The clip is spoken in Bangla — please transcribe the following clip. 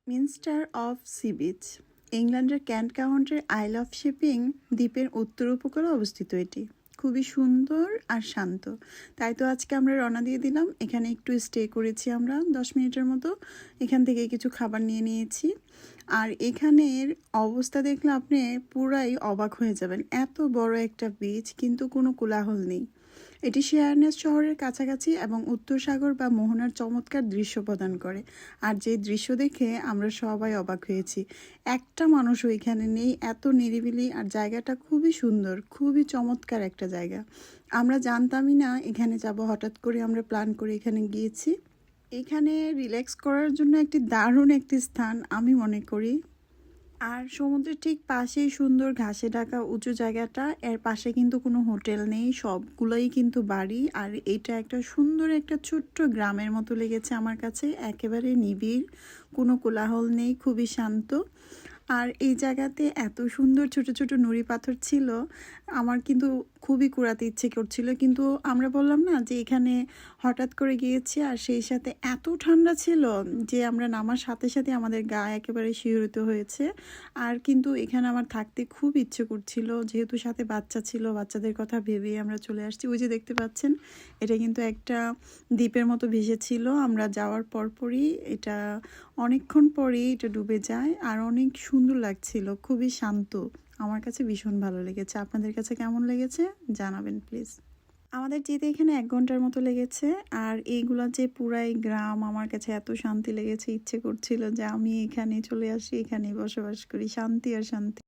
মিনস্টার অফ সি বিচ ইংল্যান্ডের ক্যান্ট কাউন্টির আইল অফ শিপিং দ্বীপের উত্তর উপকূলে অবস্থিত এটি। খুবই সুন্দর আর শান্ত। তাই তো আজকে আমরা রওনা দিয়ে দিলাম। এখানে একটু স্টে করেছি আমরা 10 মিনিটের মতো। এখান থেকে কিছু খাবার নিয়ে নিয়েছি। আর এখানের অবস্থা দেখলে আপনি পুরাই অবাক হয়ে যাবেন। এত বড় একটা বিচ, কিন্তু কোনো কোলাহল নেই। এটি শেয়ারনেস শহরের কাছাকাছি এবং উত্তর সাগর বা মোহনার চমৎকার দৃশ্য প্রদান করে। আর যে দৃশ্য দেখে আমরা সবাই অবাক হয়েছি। একটা মানুষও এখানে নেই, এত নিরিবিলি, আর জায়গাটা খুবই সুন্দর, খুবই চমৎকার একটা জায়গা। আমরা জানতামই না এখানে যাব, হঠাৎ করে আমরা প্ল্যান করে এখানে গিয়েছি। এখানে রিল্যাক্স করার জন্য একটি দারুণ একটি স্থান আমি মনে করি। আর সমুদ্রের ঠিক পাশেই সুন্দর ঘাসে ঢাকা উঁচু জায়গাটা, এর পাশে কিন্তু কোনো হোটেল নেই, সবগুলোই কিন্তু বাড়ি। আর এটা একটা সুন্দর একটা ছোট্ট গ্রামের মতো লেগেছে আমার কাছে, একেবারে নিবিড়, কোনো কোলাহল নেই, খুবই শান্ত। আর এই জায়গাতে এত সুন্দর ছোট ছোট নুড়ি পাথর ছিল, আমার কিন্তু খুবই কুড়াতে ইচ্ছে করছিল। কিন্তু আমরা বললাম না যে এখানে হঠাৎ করে গিয়েছি, আর সেই সাথে এত ঠান্ডা ছিল যে আমরা নামার সাথে সাথে আমাদের গা একেবারে শিহরিত হয়েছে। আর কিন্তু এখানে আমার থাকতে খুব ইচ্ছে করছিল, যেহেতু সাথে বাচ্চা ছিল, বাচ্চাদের কথা ভেবেই আমরা চলে আসছি। ওই যে দেখতে পাচ্ছেন, এটা কিন্তু একটা দ্বীপের মতো ভেসেছিল। আমরা যাওয়ার পরপরই এটা, অনেকক্ষণ পরেই এটা ডুবে যায়। আর অনেক সুন্দর লাগছিল, খুবই শান্ত। আমার কাছে ভীষণ ভালো লেগেছে। আপনাদের কাছে কেমন লেগেছে জানাবেন প্লিজ। আমাদের যেতে এখানে 1 ঘন্টার মতো লেগেছে। আর এইগুলা যে পুরাই গ্রাম, আমার কাছে এত শান্তি লেগেছে, ইচ্ছে করছিল যে আমি এখানে চলে আসি, এখানে বসবাস করি, শান্তি আর শান্তি।